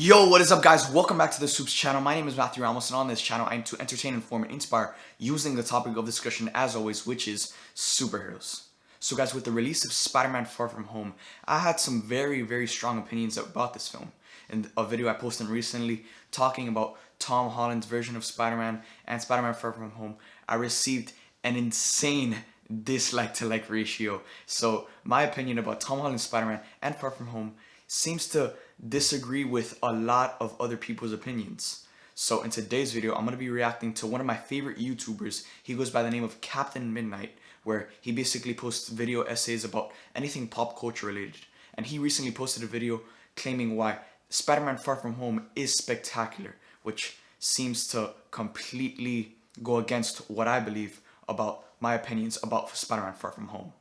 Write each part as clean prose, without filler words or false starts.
Yo, what is up guys? Welcome back to the SUPES channel. My name is Matthew Ramos, and on this channel I aim to entertain, inform, and inspire using the topic of discussion as always, which is superheroes. So guys, with the release of Spider-Man Far From Home, I had some very strong opinions about this film. In a video I posted recently talking about Tom Holland's version of Spider-Man and Spider-Man Far From Home, I received an insane dislike to like ratio. So my opinion about Tom Holland's Spider-Man and Far From Home seems to disagree with a lot of other people's opinions. So in today's video, I'm going to be reacting to one of my favorite YouTubers. He goes by the name of Captain Midnight, where he basically posts video essays about anything pop culture related. And he recently posted a video claiming why Spider-Man Far From Home is spectacular, which seems to completely go against what I believe about my opinions about Spider-Man Far From Home.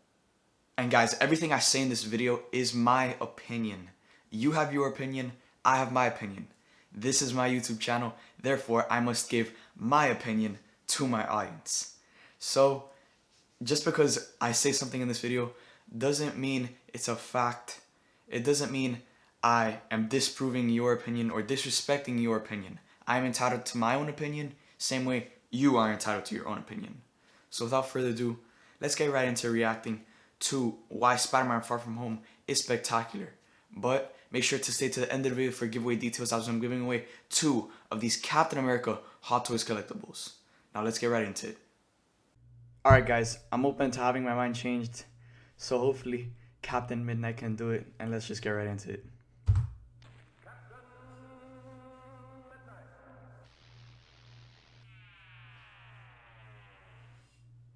And guys, everything I say in this video is my opinion. You have your opinion, I have my opinion. This is my YouTube channel, therefore I must give my opinion to my audience. So, just because I say something in this video doesn't mean it's a fact. It doesn't mean I am disproving your opinion or disrespecting your opinion. I am entitled to my own opinion, same way you are entitled to your own opinion. So without further ado, let's get right into reacting to why Spider-Man Far From Home is spectacular. But make sure to stay to the end of the video for giveaway details, as I'm giving away 2 of these Captain America Hot Toys collectibles. Now let's get right into it. Alright guys, I'm open to having my mind changed, so hopefully Captain Midnight can do it, and let's just get right into it.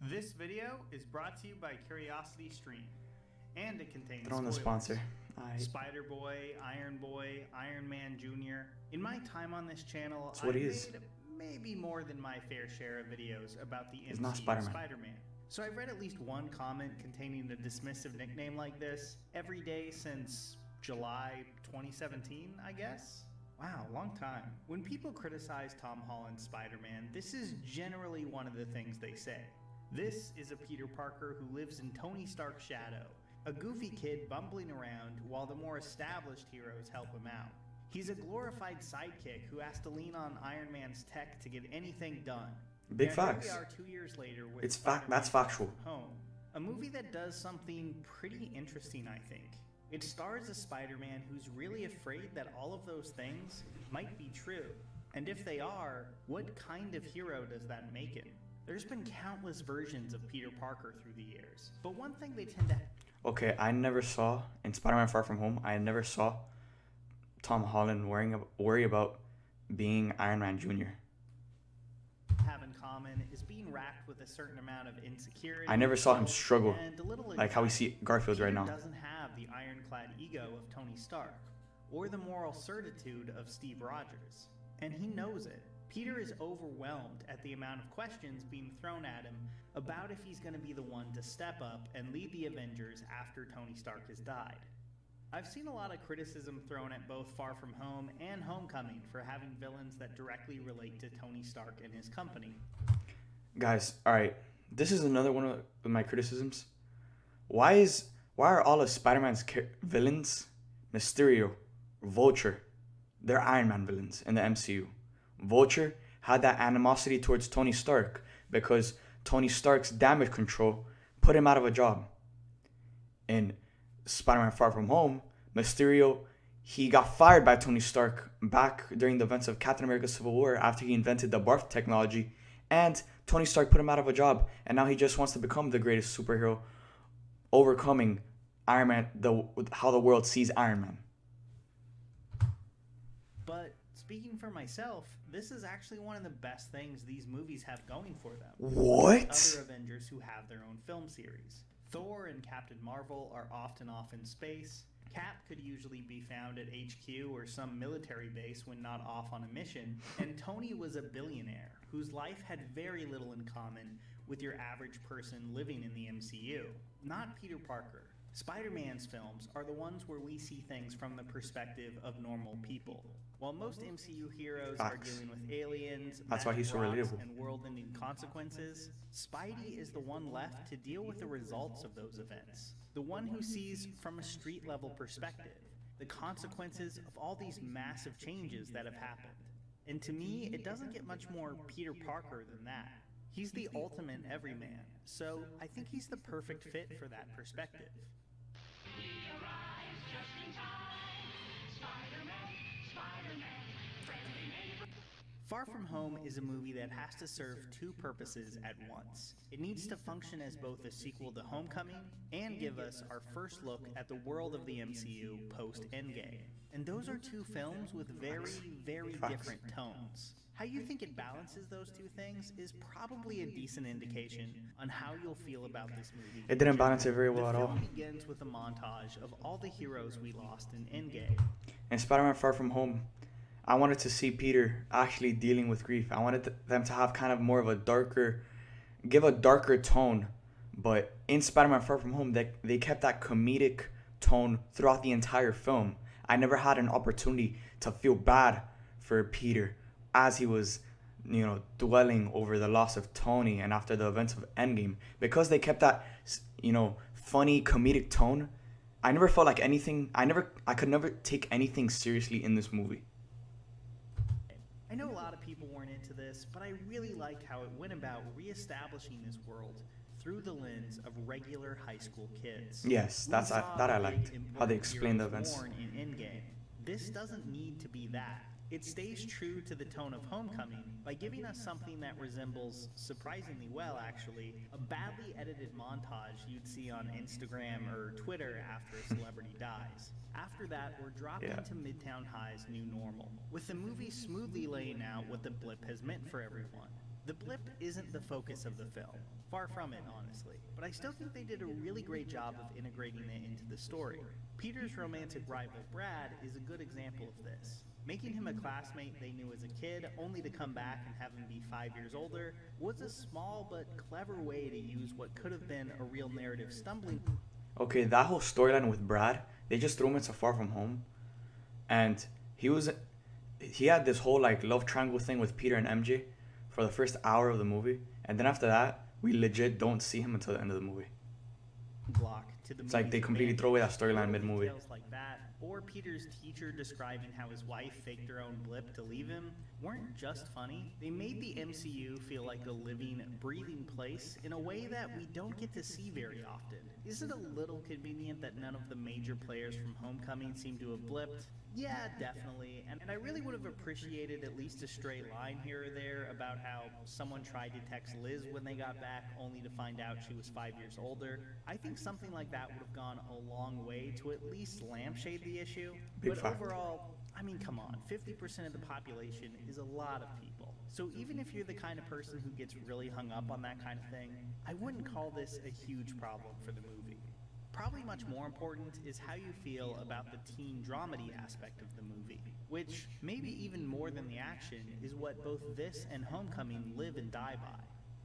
This video is brought to you by Curiosity Stream, and it contains Throw on the sponsor. Spider-Boy, Iron Boy, Iron Man Jr. In my time on this channel, That's what I've he is. made maybe more than my fair share of videos about the He's MCU not Spider-Man. Spider-Man. So I've read at least one comment containing a dismissive nickname like this every day since July 2017, I guess? Wow, long time. When people criticize Tom Holland's Spider-Man, this is generally one of the things they say. This is a Peter Parker who lives in Tony Stark's shadow, a goofy kid bumbling around while the more established heroes help him out. He's a glorified sidekick who has to lean on Iron Man's tech to get anything done. Big Now, facts. Here we are 2 years later with It's fact. Spider-Man That's factual. Far From Home, a movie that does something pretty interesting, I think. It stars a Spider-Man who's really afraid that all of those things might be true. And if they are, what kind of hero does that make him? There's been countless versions of Peter Parker through the years, but one thing they tend to... Okay, I never saw, in Spider-Man Far From Home, I never saw Tom Holland worry about being Iron Man Jr. have in common is being racked with a certain amount of insecurity. I never saw him struggle, and a little like how we see Garfield Peter right now. doesn't have the ironclad ego of Tony Stark, or the moral certitude of Steve Rogers, and he knows it. Peter is overwhelmed at the amount of questions being thrown at him about if he's going to be the one to step up and lead the Avengers after Tony Stark has died. I've seen a lot of criticism thrown at both Far From Home and Homecoming for having villains that directly relate to Tony Stark and his company. Guys, alright, this is another one of my criticisms. Why are all of Spider-Man's villains, Mysterio, Vulture, they're Iron Man villains in the MCU. Vulture had that animosity towards Tony Stark because Tony Stark's damage control put him out of a job. In Spider-Man Far From Home, Mysterio, he got fired by Tony Stark back during the events of Captain America Civil War after he invented the barf technology, and Tony Stark put him out of a job, and now he just wants to become the greatest superhero, overcoming Iron Man, how the world sees Iron Man. But speaking for myself, this is actually one of the best things these movies have going for them. What? Other Avengers who have their own film series. Thor and Captain Marvel are often off in space. Cap could usually be found at HQ or some military base when not off on a mission. And Tony was a billionaire whose life had very little in common with your average person living in the MCU. Not Peter Parker. Spider-Man's films are the ones where we see things from the perspective of normal people. While most MCU heroes are dealing with aliens, that's why he's so relatable, and world-ending consequences, Spidey is the one left to deal with the results of those events. The one who sees from a street-level perspective. the consequences of all these massive changes that have happened. And to me, it doesn't get much more Peter Parker than that. He's the ultimate everyman, so I think he's the perfect fit for that perspective. Far From Home is a movie that has to serve two purposes at once. It needs to function as both a sequel to Homecoming and give us our first look at the world of the MCU post-Endgame. And those are two films with very, very different tones. How you think it balances those two things is probably a decent indication on how you'll feel about this movie. It didn't balance it very well at all. The film begins with a montage of all the heroes we lost in Endgame. In Spider-Man Far From Home, I wanted to see Peter actually dealing with grief. I wanted them to have kind of more of a darker tone. But in Spider-Man Far From Home, they kept that comedic tone throughout the entire film. I never had an opportunity to feel bad for Peter as he was, dwelling over the loss of Tony and after the events of Endgame. Because they kept that, funny comedic tone, I never felt like anything, I could never take anything seriously in this movie. I know a lot of people weren't into this, but I really liked how it went about reestablishing this world through the lens of regular high school kids. Yes, that I liked, how they explained the events. Born in Endgame. This doesn't need to be that. It stays true to the tone of Homecoming by giving us something that resembles, surprisingly well actually, a badly edited montage you'd see on Instagram or Twitter after a celebrity dies. After that, we're dropped into Midtown High's new normal, with the movie smoothly laying out what the blip has meant for everyone. The blip isn't the focus of the film. Far from it, honestly. But I still think they did a really great job of integrating it into the story. Peter's romantic rival, Brad, is a good example of this. Making him a classmate they knew as a kid, only to come back and have him be 5 years older, was a small but clever way to use what could have been a real narrative stumbling. Okay, that whole storyline with Brad, they just threw him into Far From Home. And he had this whole love triangle thing with Peter and MJ for the first hour of the movie. And then after that, we legit don't see him until the end of the movie. It's like they completely throw away that storyline mid-movie. Like that, or Peter's teacher describing how his wife faked her own blip to leave him, weren't just funny. They made the MCU feel like a living, breathing place in a way that we don't get to see very often. Is it a little convenient that none of the major players from Homecoming seem to have blipped? Yeah, definitely. And I really would have appreciated at least a stray line here or there about how someone tried to text Liz when they got back only to find out she was 5 years older. I think something like that would have gone a long way to at least lampshade the issue. But overall, I mean, come on, 50% of the population is a lot of people. So even if you're the kind of person who gets really hung up on that kind of thing, I wouldn't call this a huge problem for the movie. Probably much more important is how you feel about the teen dramedy aspect of the movie, which, maybe even more than the action, is what both this and Homecoming live and die by.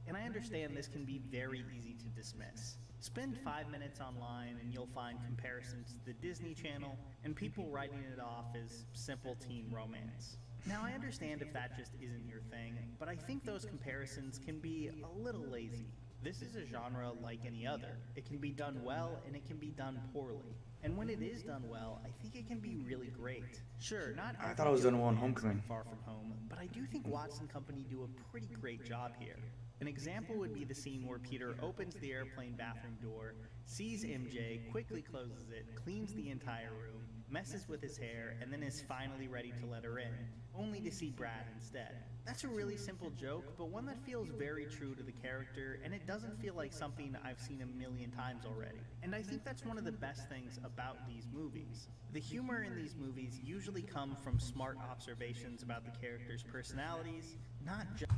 And I understand this can be very easy to dismiss. Spend 5 minutes online and you'll find comparisons to the Disney Channel and people writing it off as simple teen romance. Now I understand if that just isn't your thing, but I think those comparisons can be a little lazy. This is a genre like any other. It can be done well and it can be done poorly. And when it is done well, I think it can be really great. Sure, not I thought it was done well in Homecoming. Far From Home, but I do think Watts and company do a pretty great job here. An example would be the scene where Peter opens the airplane bathroom door, sees MJ, quickly closes it, cleans the entire room, messes with his hair, and then is finally ready to let her in, only to see Brad instead. That's a really simple joke, but one that feels very true to the character, and it doesn't feel like something I've seen a million times already. And I think that's one of the best things about these movies. The humor in these movies usually come from smart observations about the characters' personalities, not just...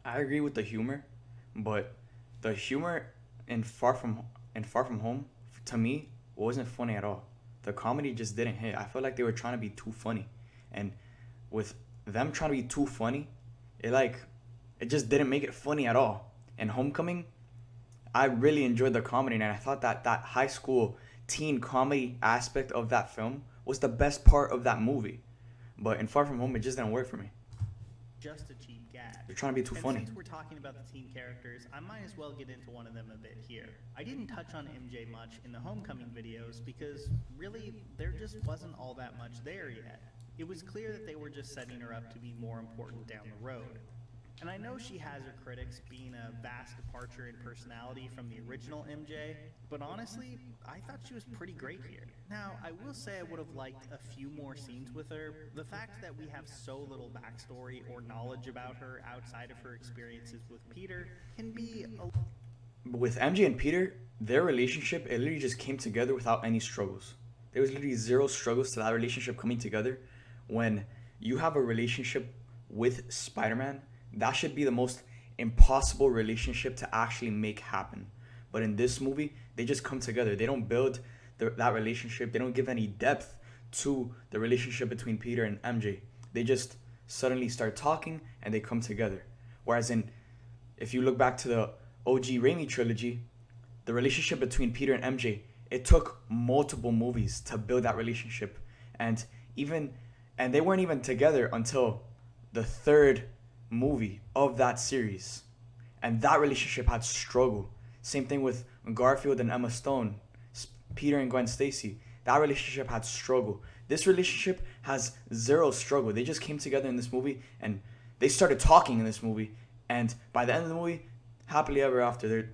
I agree with the humor, but the humor in Far From Home, to me, wasn't funny at all. The comedy just didn't hit. I felt like they were trying to be too funny. And with them trying to be too funny, it just didn't make it funny at all. In Homecoming, I really enjoyed the comedy, and I thought that high school teen comedy aspect of that film was the best part of that movie. But in Far From Home, it just didn't work for me. Just a cheap gag. They're trying to be too funny. Since we're talking about the teen characters, I might as well get into one of them a bit here. I didn't touch on MJ much in the Homecoming videos because really there just wasn't all that much there yet. It was clear that they were just setting her up to be more important down the road. And I know she has her critics, being a vast departure in personality from the original MJ, but honestly, I thought she was pretty great here. Now, I will say I would have liked a few more scenes with her. The fact that we have so little backstory or knowledge about her outside of her experiences with Peter can be a... With MJ and Peter, their relationship, it literally just came together without any struggles. There was literally zero struggles to that relationship coming together. When you have a relationship with Spider-Man, that should be the most impossible relationship to actually make happen. But in this movie, they just come together. They don't build that relationship. They don't give any depth to the relationship between Peter and MJ. They just suddenly start talking and they come together. Whereas if you look back to the OG Raimi trilogy, the relationship between Peter and MJ, it took multiple movies to build that relationship. And they weren't even together until the third movie of that series, and that relationship had struggle. Same thing with Garfield and Emma Stone, Peter and Gwen Stacy. That relationship had struggle. This relationship has zero struggle. They just came together in this movie and they started talking in this movie, and by the end of the movie, happily ever after, they're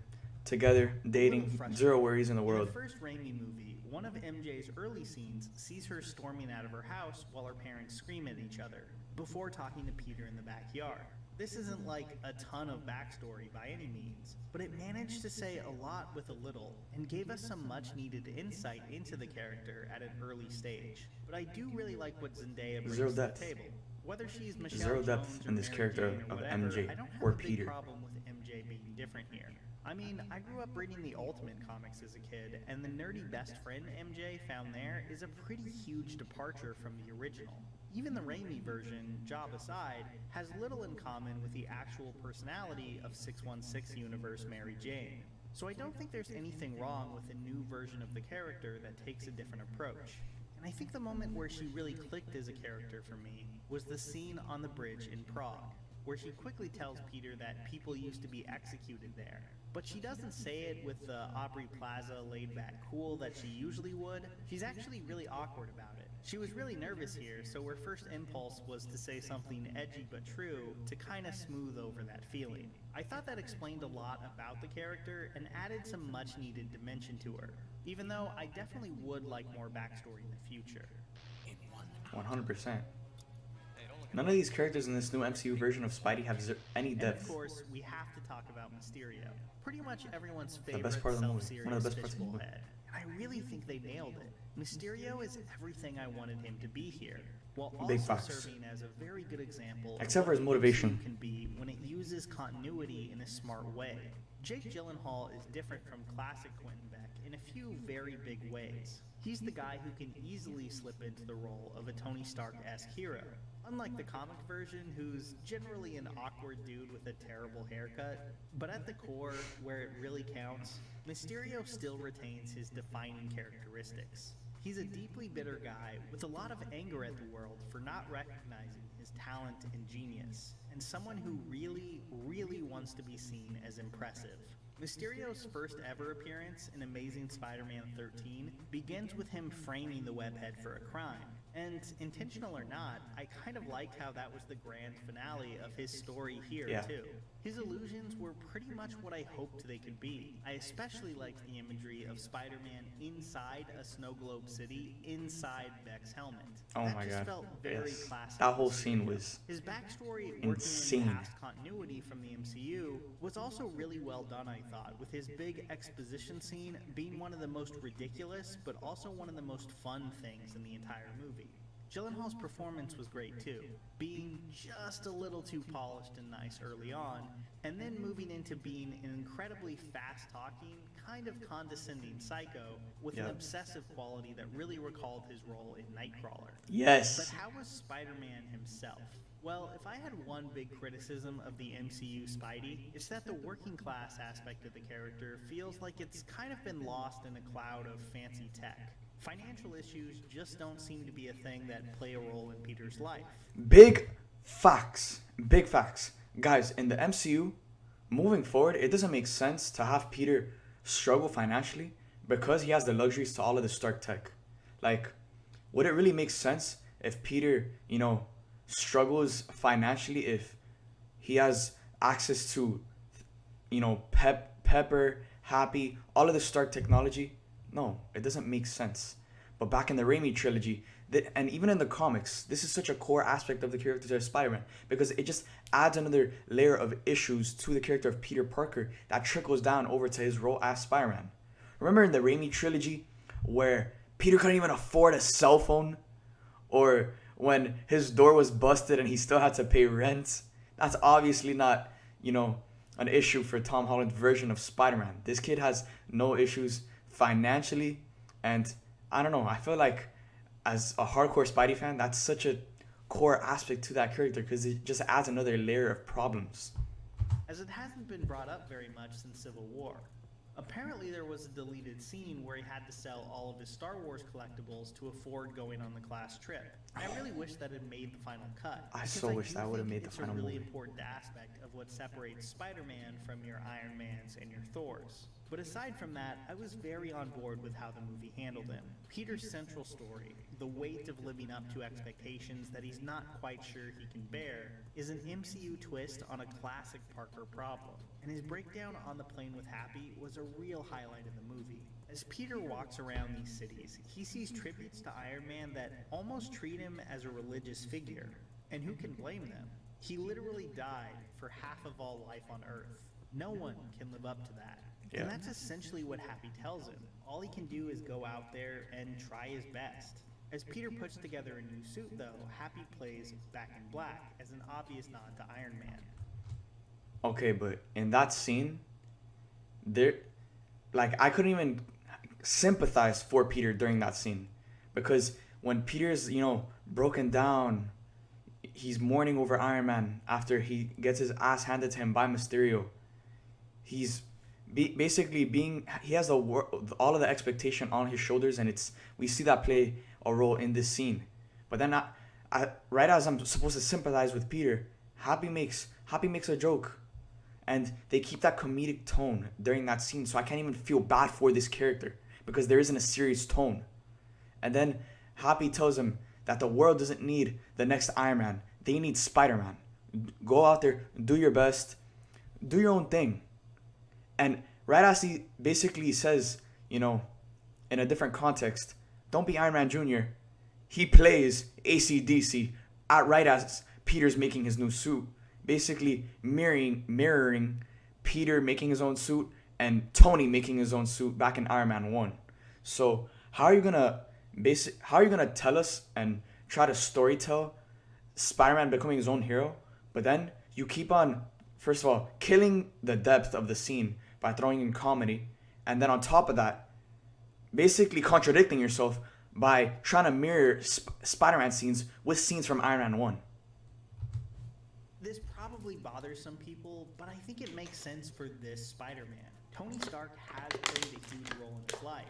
together, dating, zero worries in the world. In the first Raimi movie, one of MJ's early scenes sees her storming out of her house while her parents scream at each other, before talking to Peter in the backyard. This isn't like a ton of backstory by any means, but it managed to say a lot with a little, and gave us some much needed insight into the character at an early stage. But I do really like what Zendaya brings to the table. Whether she's Michelle Zero depth Jones in this Mary character Jane or of whatever, MJ I don't have or a big Peter. problem with MJ being different here. I mean, I grew up reading the Ultimate comics as a kid, and the nerdy best friend MJ found there is a pretty huge departure from the original. Even the Raimi version, job aside, has little in common with the actual personality of 616 universe Mary Jane. So I don't think there's anything wrong with a new version of the character that takes a different approach. And I think the moment where she really clicked as a character for me was the scene on the bridge in Prague, where she quickly tells Peter that people used to be executed there. But she doesn't say it with the Aubrey Plaza laid-back cool that she usually would. She's actually really awkward about it. She was really nervous here, so her first impulse was to say something edgy but true to kind of smooth over that feeling. I thought that explained a lot about the character and added some much-needed dimension to her, even though I definitely would like more backstory in the future. 100%. None of these characters in this new MCU version of Spidey have any depth. And of course, we have to talk about Mysterio. Pretty much everyone's favorite best part of the movie. self-serious One of the best parts of the fishbowl movie. head. And I really think they nailed it. Mysterio is everything I wanted him to be here, while Big also facts. serving as a very good example Except of for what his motivation. MCU can be when it uses continuity in a smart way. Jake Gyllenhaal is different from classic Quentin Beck in a few very big ways. He's the guy who can easily slip into the role of a Tony Stark-esque hero, unlike the comic version, who's generally an awkward dude with a terrible haircut. But at the core, where it really counts, Mysterio still retains his defining characteristics. He's a deeply bitter guy with a lot of anger at the world for not recognizing his talent and genius, and someone who really, really wants to be seen as impressive. Mysterio's first ever appearance in Amazing Spider-Man 13 begins with him framing the webhead for a crime. And intentional or not, I kind of liked how that was the grand finale of his story here, too. His illusions were pretty much what I hoped they could be. I especially liked the imagery of Spider-Man inside a snow globe city, inside Beck's helmet. Oh that my just god. felt very classic. That whole scene was his backstory insane. working in past continuity from the MCU was also really well done, I thought, with his big exposition scene being one of the most ridiculous but also one of the most fun things in the entire movie. Gyllenhaal's performance was great too, being just a little too polished and nice early on, and then moving into being an incredibly fast-talking, kind of condescending psycho with an obsessive quality that really recalled his role in Nightcrawler. Yes. But how was Spider-Man himself? Well, if I had one big criticism of the MCU Spidey, it's that the working class aspect of the character feels like it's kind of been lost in a cloud of fancy tech. Financial issues just don't seem to be a thing that play a role in Peter's life. Big facts. Big facts. guys, in the MCU, moving forward, it doesn't make sense to have Peter struggle financially because he has the luxuries to all of the Stark tech. Like, would it really make sense if Peter, struggles financially if he has access to, Pepper, Happy, all of the Stark technology? No, it doesn't make sense. But back in the Raimi trilogy, and even in the comics, this is such a core aspect of the character of Spider-Man because it just adds another layer of issues to the character of Peter Parker that trickles down over to his role as Spider-Man. Remember in the Raimi trilogy where Peter couldn't even afford a cell phone? Or when his door was busted and he still had to pay rent? That's obviously not, an issue for Tom Holland's version of Spider-Man. This kid has no issues financially, and I don't know, I feel like as a hardcore Spidey fan, that's such a core aspect to that character because it just adds another layer of problems. As it hasn't been brought up very much since Civil War. Apparently there was a deleted scene where he had to sell all of his Star Wars collectibles to afford going on the class trip. I really wish that had made the final cut. I so wish that would have made the final movie. It's a really important aspect of what separates Spider-Man from your Iron Mans and your Thors. But aside from that, I was very on board with how the movie handled him. Peter's central story, the weight of living up to expectations that he's not quite sure he can bear, is an MCU twist on a classic Parker problem. And his breakdown on the plane with Happy was a real highlight of the movie. As Peter walks around these cities, he sees tributes to Iron Man that almost treat him as a religious figure. And who can blame them? He literally died for half of all life on Earth. No one can live up to that. Yeah. And that's essentially what Happy tells him. All he can do is go out there and try his best. As Peter puts together a new suit, though, Happy plays Back in Black as an obvious nod to Iron Man. Okay, but in that scene, I couldn't even sympathize for Peter during that scene. Because when Peter's, broken down, he's mourning over Iron Man after he gets his ass handed to him by Mysterio. He's he has all of the expectation on his shoulders, and we see that play a role in this scene. But then, right as I'm supposed to sympathize with Peter, Happy makes a joke, and they keep that comedic tone during that scene, so I can't even feel bad for this character because there isn't a serious tone. And then Happy tells him that the world doesn't need the next Iron Man; they need Spider-Man. Go out there, do your best, do your own thing. And right as he basically says, in a different context, don't be Iron Man Jr., he plays AC/DC right as Peter's making his new suit, basically mirroring Peter making his own suit and Tony making his own suit back in Iron Man 1. So how are you gonna tell us and try to storytell Spider-Man becoming his own hero, but then you keep on, first of all, killing the depth of the scene by throwing in comedy, and then on top of that, basically contradicting yourself by trying to mirror Spider-Man scenes with scenes from Iron Man 1. This probably bothers some people, but I think it makes sense for this Spider-Man. Tony Stark has played a huge role in his life.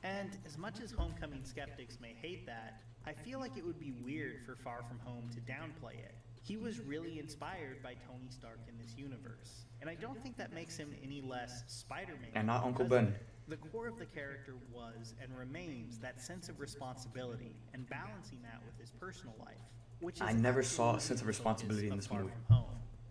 And as much as Homecoming skeptics may hate that, I feel like it would be weird for Far From Home to downplay it. He was really inspired by Tony Stark in this universe. And I don't think that makes him any less Spider-Man. And not Uncle Ben. The core of the character was and remains that sense of responsibility and balancing that with his personal life. Which is I never saw a sense of responsibility in this movie.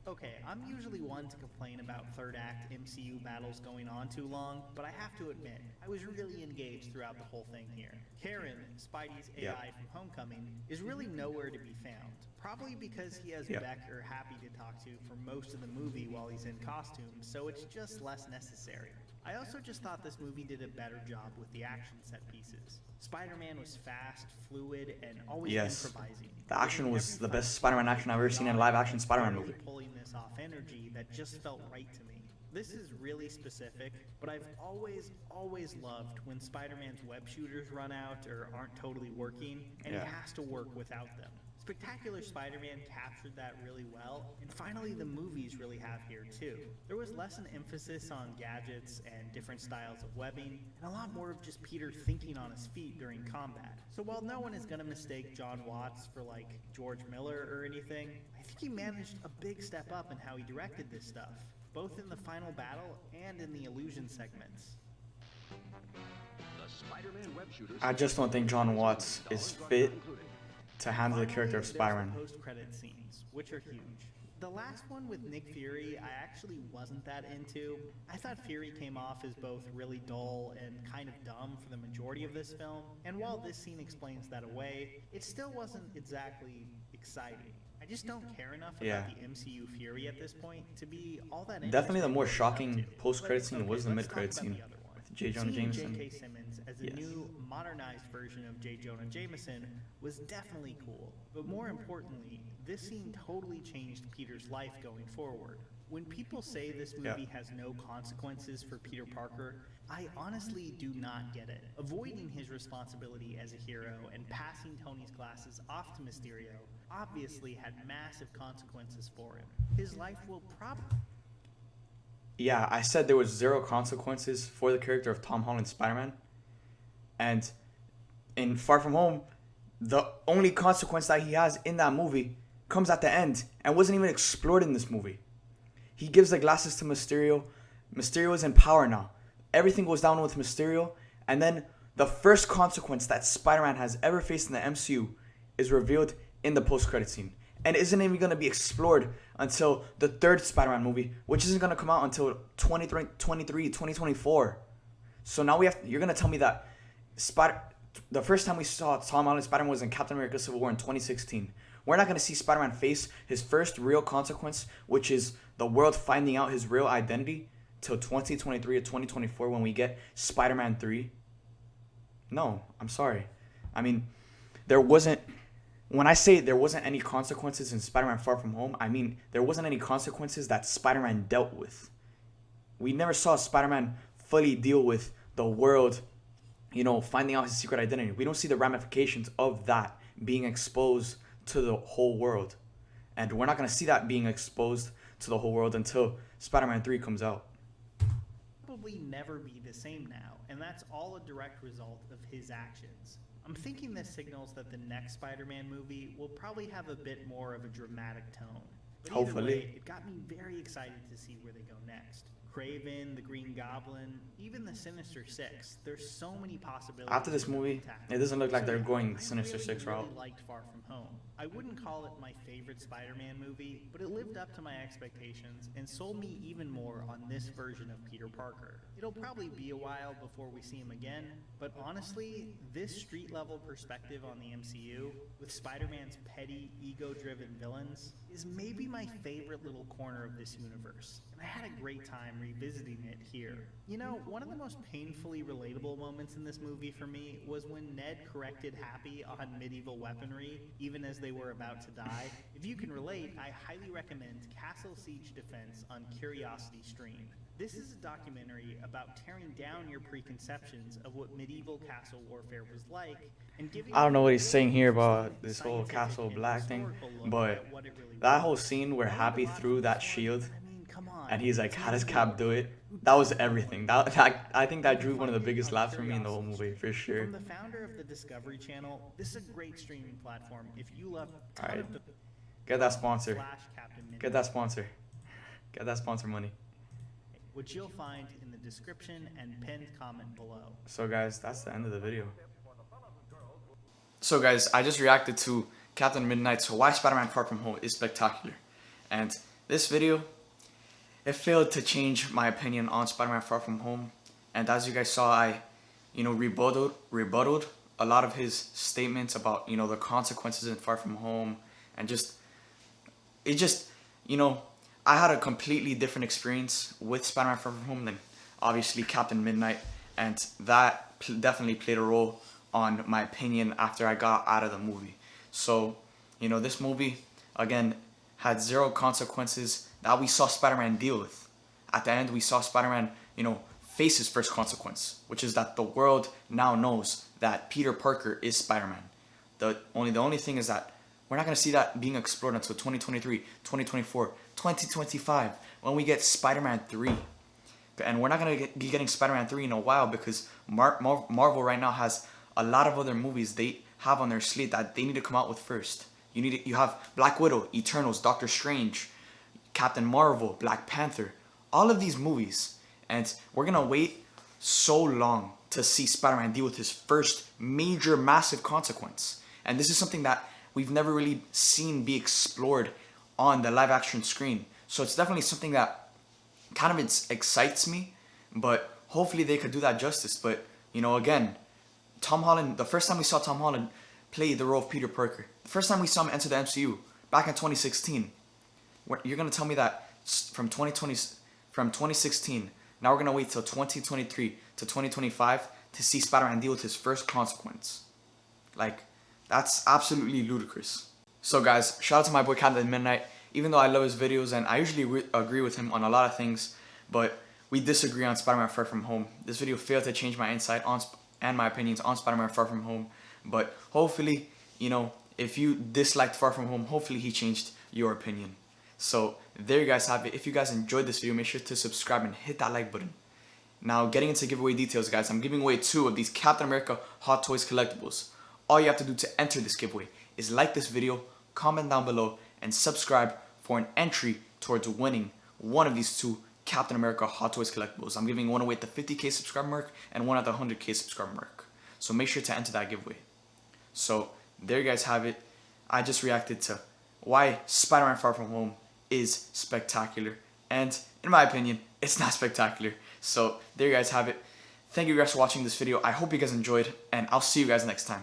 Okay, I'm usually one to complain about third act MCU battles going on too long, but I have to admit, I was really engaged throughout the whole thing here. Karen, Spidey's AI from Homecoming, is really nowhere to be found. Probably because he has Beck or Happy to talk to for most of the movie while he's in costume, so it's just less necessary. I also just thought this movie did a better job with the action set pieces. Spider-Man was fast, fluid, and always improvising. The action was the best Spider-Man action I've ever seen in a live-action Spider-Man movie. Pulling this off energy that just felt right to me. This is really specific, but I've always loved when Spider-Man's web shooters run out or aren't totally working, and he has to work without them. Spectacular Spider-Man captured that really well, and finally the movies really have here too. There was less an emphasis on gadgets and different styles of webbing, and a lot more of just Peter thinking on his feet during combat. So while no one is gonna mistake John Watts for like George Miller or anything, I think he managed a big step up in how he directed this stuff, both in the final battle and in the illusion segments. I just don't think John Watts is fit to handle the character of Spider-Man. Post-credit scenes, which are huge. The last one with Nick Fury, I actually wasn't that into. I thought Fury came off as both really dull and kind of dumb for the majority of this film, and while this scene explains that away, it still wasn't exactly exciting. I just don't care enough about the MCU Fury at this point to be all that interesting. Definitely the more shocking post-credit scene was the mid-credit scene with J. Jonah Jameson. J.K. Simmons as a new, modernized version of J. Jonah Jameson was definitely cool. But more importantly, this scene totally changed Peter's life going forward. When people say this movie has no consequences for Peter Parker, I honestly do not get it. Avoiding his responsibility as a hero and passing Tony's glasses off to Mysterio obviously had massive consequences for him. His life will probably... Yeah, I said there was zero consequences for the character of Tom Holland's Spider-Man. And in Far From Home, the only consequence that he has in that movie comes at the end and wasn't even explored in this movie. He gives the glasses to Mysterio. Mysterio is in power now. Everything goes down with Mysterio. And then the first consequence that Spider-Man has ever faced in the MCU is revealed in the post-credit scene. And isn't even going to be explored until the third Spider-Man movie, which isn't going to come out until 2024. So now you're going to tell me that the first time we saw Tom Holland Spider-Man was in Captain America Civil War in 2016. We're not going to see Spider-Man face his first real consequence, which is the world finding out his real identity, till 2023 or 2024 when we get Spider-Man 3. No, I'm sorry. I mean, when I say there wasn't any consequences in Spider-Man Far From Home, I mean there wasn't any consequences that Spider-Man dealt with. We never saw Spider-Man fully deal with the world, finding out his secret identity. We don't see the ramifications of that being exposed to the whole world. And we're not going to see that being exposed to the whole world until Spider-Man 3 comes out. Probably never be the same now, and that's all a direct result of his actions. I'm thinking this signals that the next Spider-Man movie will probably have a bit more of a dramatic tone. But Hopefully. Either way, it got me very excited to see where they go next. Kraven, the Green Goblin, even the Sinister Six. There's so many possibilities. After this movie, it doesn't look like they're going Sinister Six route. I really liked Far From Home. I wouldn't call it my favorite Spider-Man movie, but it lived up to my expectations and sold me even more on this version of Peter Parker. It'll probably be a while before we see him again, but honestly, this street-level perspective on the MCU, with Spider-Man's petty, ego-driven villains, is maybe my favorite little corner of this universe, and I had a great time revisiting it here. One of the most painfully relatable moments in this movie for me was when Ned corrected Happy on medieval weaponry, even as they were about to die. If you can relate, I highly recommend Castle Siege Defense on Curiosity Stream. This is a documentary about tearing down your preconceptions of what medieval castle warfare was like, and giving... I don't know what he's saying here about this whole Castle Black thing, but that whole scene where Happy threw that shield, and he's like, how does Cap do it? That was everything. I think that drew one of the biggest laughs for me in the whole movie, for sure. From the founder of the Discovery Channel, this is a great streaming platform if you love... Alright, get that sponsor. Get that sponsor. Get that sponsor money. Which you'll find in the description and pinned comment below. So guys, that's the end of the video. So guys, I just reacted to Captain Midnight, so why Spider-Man Far From Home is spectacular. And this video, it failed to change my opinion on Spider-Man Far From Home. And as you guys saw, I, rebutted a lot of his statements about, the consequences in Far From Home. And I had a completely different experience with Spider-Man Far From Home than obviously Captain Midnight, and that definitely played a role on my opinion after I got out of the movie. So, this movie, again, had zero consequences that we saw Spider-Man deal with. At the end, we saw Spider-Man, face his first consequence, which is that the world now knows that Peter Parker is Spider-Man. The only thing is that We're not going to see that being explored until 2023, 2024, 2025 when we get Spider-Man 3. And we're not going to be getting Spider-Man 3 in a while because Marvel right now has a lot of other movies they have on their slate that they need to come out with first. You have Black Widow, Eternals, Doctor Strange, Captain Marvel, Black Panther, all of these movies. And we're going to wait so long to see Spider-Man deal with his first major, massive consequence. And this is something that we've never really seen be explored on the live action screen. So it's definitely something that kind of excites me, but hopefully they could do that justice. But, you know, again, Tom Holland, the first time we saw Tom Holland play the role of Peter Parker, the first time we saw him enter the MCU, back in 2016, you're going to tell me that from 2016, now we're going to wait till 2023 to 2025 to see Spider-Man deal with his first consequence. Like, that's absolutely ludicrous. So guys, shout out to my boy Captain Midnight. Even though I love his videos and I usually agree with him on a lot of things, but we disagree on Spider-Man Far From Home. This video failed to change my insight on and my opinions on Spider-Man Far From Home, but hopefully, you know, if you disliked Far From Home, hopefully he changed your opinion. So there you guys have it. If you guys enjoyed this video, make sure to subscribe and hit that like button. Now getting into giveaway details, guys, I'm giving away 2 of these Captain America Hot Toys collectibles. All you have to do to enter this giveaway is like this video, comment down below, and subscribe for an entry towards winning one of these 2 Captain America Hot Toys collectibles. I'm giving one away at the 50k subscriber mark and one at the 100k subscriber mark. So make sure to enter that giveaway. So there you guys have it. I just reacted to why Spider-Man Far From Home is spectacular. And in my opinion, it's not spectacular. So there you guys have it. Thank you guys for watching this video. I hope you guys enjoyed, and I'll see you guys next time.